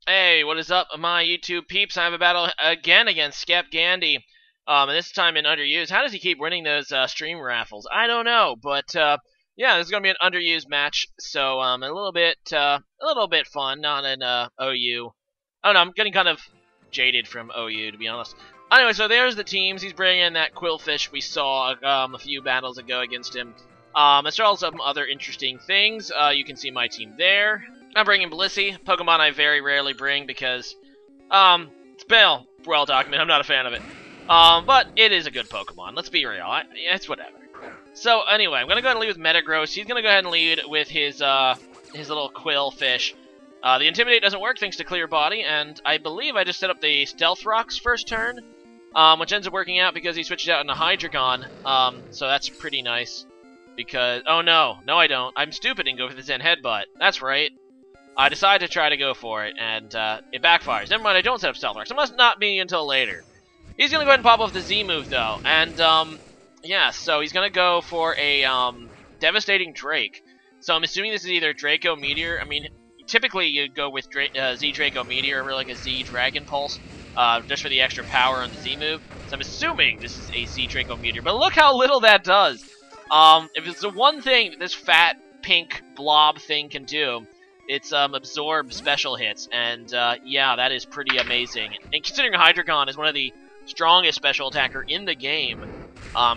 Hey, what is up, my YouTube peeps? I have a battle again against ScepGandy. And this time in Underused. How does he keep winning those stream raffles? I don't know, but yeah, this is gonna be an Underused match, so a little bit fun, not an OU. I don't know. I'm getting kind of jaded from OU, to be honest. Anyway, so there's the teams. He's bringing in that Quillfish we saw a few battles ago against him. As well as some other interesting things. You can see my team there. I'm bringing Blissey, Pokemon I very rarely bring because, it's been well documented. I'm not a fan of it. But it is a good Pokemon. Let's be real. It's whatever. So anyway, I'm gonna go ahead and lead with Metagross. He's gonna go ahead and lead with his little Quillfish. The Intimidate doesn't work thanks to Clear Body, and I believe I just set up the Stealth Rocks first turn, which ends up working out because he switches out into Hydreigon. So that's pretty nice. Because no, I don't. I'm stupid and go for the Zen Headbutt. That's right. I decide to try to go for it, and it backfires. Never mind, I don't set up Stealth Rocks. It must not be until later. He's going to go ahead and pop off the Z move, though. And, yeah, so he's going to go for a Devastating Drake. So I'm assuming this is either Draco Meteor. I mean, typically you'd go with Z Draco Meteor or like a Z Dragon Pulse, just for the extra power on the Z move. So I'm assuming this is a Z Draco Meteor. But look how little that does. If it's the one thing that this fat pink blob thing can do, it's absorb special hits, and yeah, that is pretty amazing. And considering Hydreigon is one of the strongest special attacker in the game,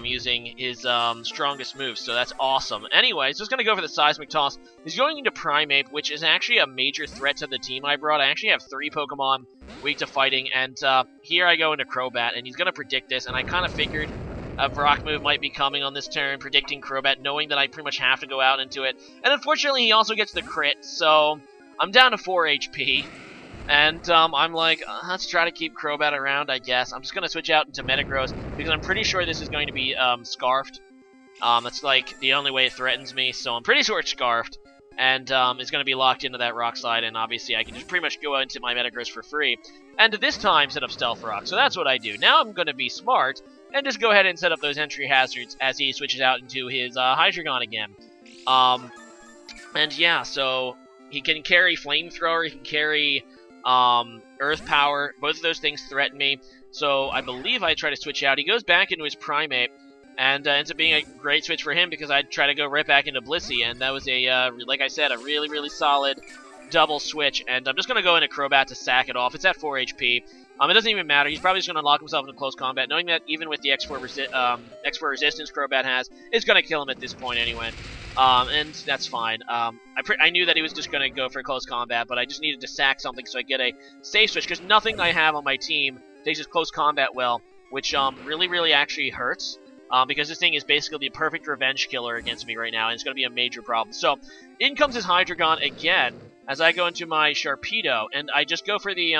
using his strongest moves, so that's awesome. Anyways, just gonna go for the Seismic Toss. He's going into Primeape, which is actually a major threat to the team I brought. I actually have 3 Pokemon weak to fighting, and here I go into Crobat, and he's gonna predict this, and I kind of figured a Rock move might be coming on this turn, predicting Crobat, knowing that I pretty much have to go out into it. And unfortunately, he also gets the crit, so I'm down to 4 HP. And I'm like, let's try to keep Crobat around, I guess. I'm just going to switch out into Metagross, because I'm pretty sure this is going to be Scarfed. That's like the only way it threatens me, so I'm pretty sure it's Scarfed. And it's going to be locked into that Rock Slide, and obviously I can just pretty much go into my Metagross for free. And this time, set up Stealth Rock, so that's what I do. Now I'm going to be smart, and just go ahead and set up those entry hazards as he switches out into his Hydreigon again. And yeah, so he can carry Flamethrower, he can carry Earth Power. Both of those things threaten me, so I believe I try to switch out. He goes back into his Primeape, and ends up being a great switch for him because I try to go right back into Blissey, and that was a, like I said, a really, really solid double switch. And I'm just going to go into Crobat to sack it off. It's at 4 HP. It doesn't even matter. He's probably just going to lock himself into close combat, knowing that even with the X4 resistance Crobat has, it's going to kill him at this point anyway. And that's fine. I knew that he was just going to go for close combat, but I just needed to sack something so I get a safe switch, because nothing I have on my team takes his close combat well, which really, really actually hurts. Because this thing is basically the perfect revenge killer against me right now, and it's going to be a major problem. So, in comes his Hydreigon again, as I go into my Sharpedo, and I just go for the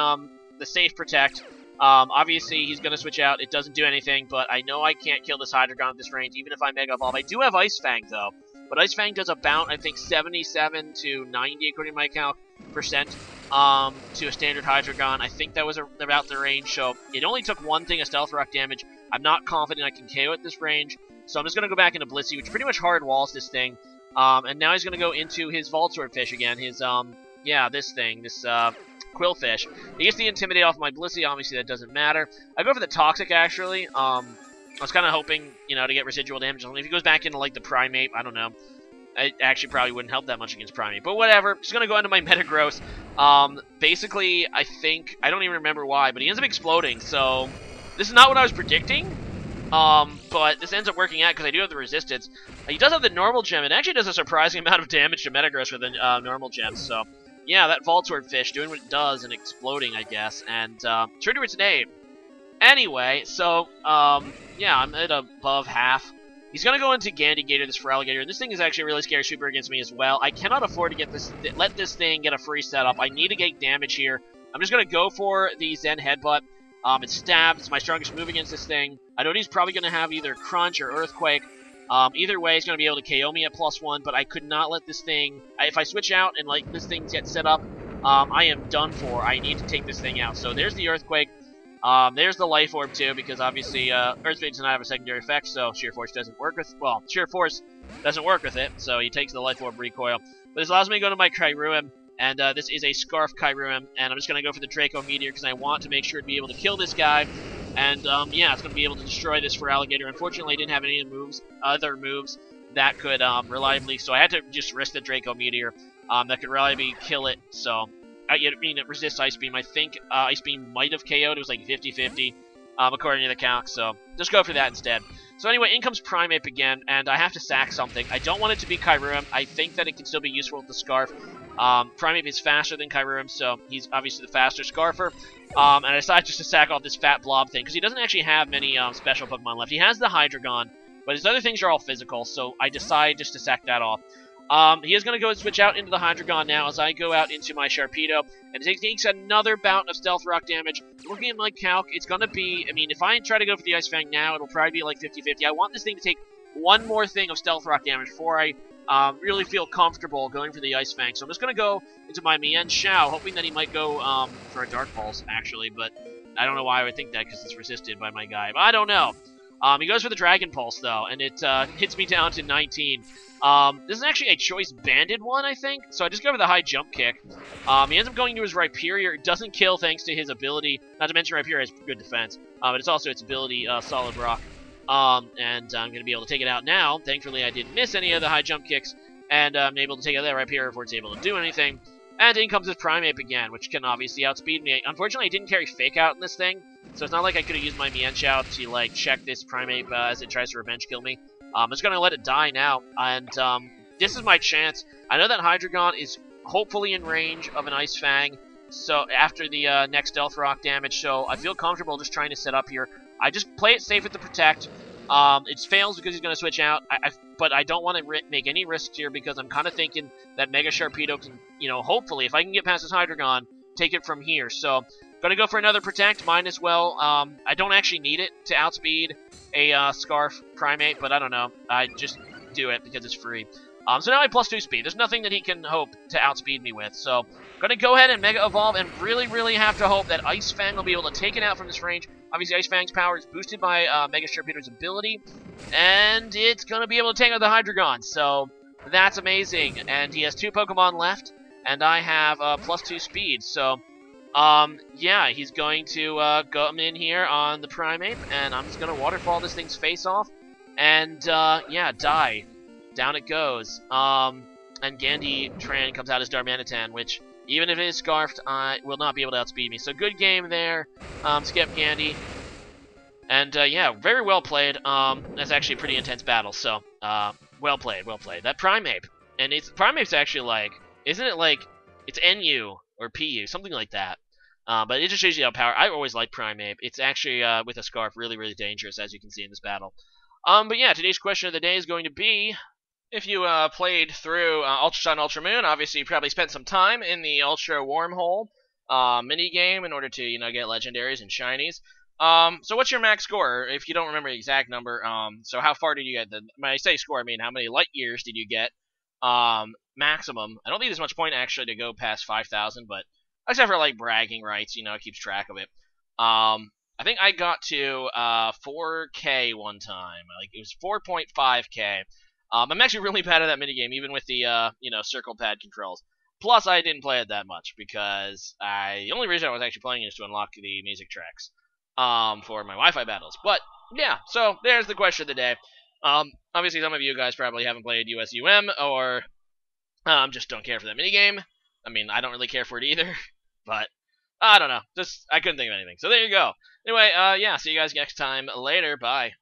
safe protect. Obviously, he's going to switch out. It doesn't do anything, but I know I can't kill this Hydreigon at this range, even if I Mega Evolve. I do have Ice Fang, though. But Ice Fang does about, I think, 77 to 90, according to my calc, percent to a standard Hydreigon. I think that was about the range, so it only took one thing of Stealth Rock damage. I'm not confident I can KO at this range, so I'm just going to go back into Blissey, which pretty much hard walls this thing. And now he's going to go into his Voltsword Fish again, his, this Quillfish. He gets the Intimidate off my Blissey. Obviously, that doesn't matter. I go for the Toxic, actually. I was kind of hoping, to get residual damage. If he goes back into, like, the Primeape, I don't know. It actually probably wouldn't help that much against Primeape. But whatever. Just going to go into my Metagross. Basically, I don't even remember why, but he ends up exploding. So, this is not what I was predicting. But this ends up working out because I do have the resistance. He does have the normal gem. It actually does a surprising amount of damage to Metagross with the normal gem. So, yeah, that Voltsword Fish doing what it does and exploding, I guess. And true to its name. Anyway, so, yeah, I'm at above half. He's going to go into Gandigator, this Feraligatr, and this thing is actually a really scary sweeper against me as well. I cannot afford to let this thing get a free setup. I need to get damage here. I'm just going to go for the Zen Headbutt. It stabs. It's my strongest move against this thing. I know he's probably going to have either Crunch or Earthquake. Either way, he's going to be able to KO me at +1, but I could not let this thing... If I switch out and like this thing gets set up, I am done for. I need to take this thing out. So there's the Earthquake. There's the Life Orb too, because obviously Earthquake does not have a secondary effect, so Sheer Force doesn't work with... Sheer Force doesn't work with it, so he takes the Life Orb recoil. But this allows me to go to my Kyurem, And this is a Scarf Kyurem, and I'm just going to go for the Draco Meteor because I want to make sure to be able to kill this guy. And yeah, it's going to be able to destroy this for Alligator. Unfortunately, I didn't have any other moves that could reliably, so I had to just risk the Draco Meteor that could reliably kill it. So, I mean, it resists Ice Beam. I think Ice Beam might have KO'd. It was like 50-50 according to the calc, so just go for that instead. So anyway, in comes Primeape again, and I have to sack something. I don't want it to be Kyurem. I think that it can still be useful with the Scarf. Primeape is faster than Kyurem, so he's obviously the faster Scarfer. And I decided just to sack off this fat blob thing, because he doesn't actually have many special Pokemon left. He has the Hydreigon, but his other things are all physical, so I decided just to sack that off. He is going to go and switch out into the Hydreigon now as I go out into my Sharpedo, and it takes another bout of Stealth Rock damage. Looking at my calc, it's going to be, I mean, if I try to go for the Ice Fang now, it'll probably be like 50-50. I want this thing to take one more thing of Stealth Rock damage before I really feel comfortable going for the Ice Fang. So I'm just going to go into my Mienshao, hoping that he might go for a Dark Pulse, actually, but I don't know why I would think that, because it's resisted by my guy, but I don't know. He goes for the Dragon Pulse, though, and it hits me down to 19. This is actually a Choice Banded one, I think, so I just go for the high jump kick. He ends up going to his Rhyperior. It doesn't kill thanks to his ability, not to mention Rhyperior has good defense, but it's also its ability, Solid Rock. And I'm going to be able to take it out now. Thankfully, I didn't miss any of the high jump kicks, and I'm able to take out that Rhyperior before it's able to do anything. And in comes his Primeape again, which can obviously outspeed me. Unfortunately, I didn't carry Fake Out in this thing, so it's not like I could have used my Mienshao to, like, check this Primeape as it tries to revenge kill me. I'm just going to let it die now, and this is my chance. I know that Hydreigon is hopefully in range of an Ice Fang, so after the next Stealth Rock damage, so I feel comfortable just trying to set up here. I just play it safe with the Protect. It fails because he's going to switch out, but I don't want to make any risks here because I'm kind of thinking that Mega Sharpedo can, you know, hopefully, if I can get past this Hydreigon, take it from here. So, going to go for another Protect, mine as well. I don't actually need it to outspeed a Scarf Primeape, but I don't know. I just do it because it's free. So now I have +2 speed. There's nothing that he can hope to outspeed me with. So, going to go ahead and Mega Evolve and really, really have to hope that Ice Fang will be able to take it out from this range. Obviously, Ice Fang's power is boosted by Mega Sharpedo's ability, and it's going to be able to take out the Hydreigon. So, that's amazing. And he has 2 Pokemon left, and I have +2 speed. So, yeah, he's going to come in here on the Primeape, and I'm just going to Waterfall this thing's face off, and, yeah, die. Down it goes. And Gandhi Tran comes out as Darmanitan, which, even if it is Scarfed, will not be able to outspeed me. So good game there, ScepGandy. And, yeah, very well played. That's actually a pretty intense battle, so, well played, well played. That Primeape, and Primeape's actually like, isn't it like, it's NU, or PU, something like that. But it just shows you how I always like Primeape. It's actually, with a Scarf, really, really dangerous, as you can see in this battle. But yeah, today's question of the day is going to be, if you played through Ultra Sun, Ultra Moon, obviously you probably spent some time in the Ultra Wormhole minigame in order to, you know, get legendaries and shinies. So what's your max score? If you don't remember the exact number, so how far did you get? When I say score, I mean how many light years did you get? Maximum. I don't think there's much point actually to go past 5,000, but except for like bragging rights, you know, it keeps track of it. I think I got to 4K one time. Like it was 4.5K. I'm actually really bad at that minigame, even with the, you know, circle pad controls. Plus, I didn't play it that much, because the only reason I was actually playing it is to unlock the music tracks, for my Wi-Fi battles. But, yeah, so there's the question of the day. Obviously, some of you guys probably haven't played USUM, or, just don't care for that minigame. I mean, I don't really care for it either, but, I don't know. I couldn't think of anything. So there you go. Anyway, yeah, see you guys next time. Later, bye.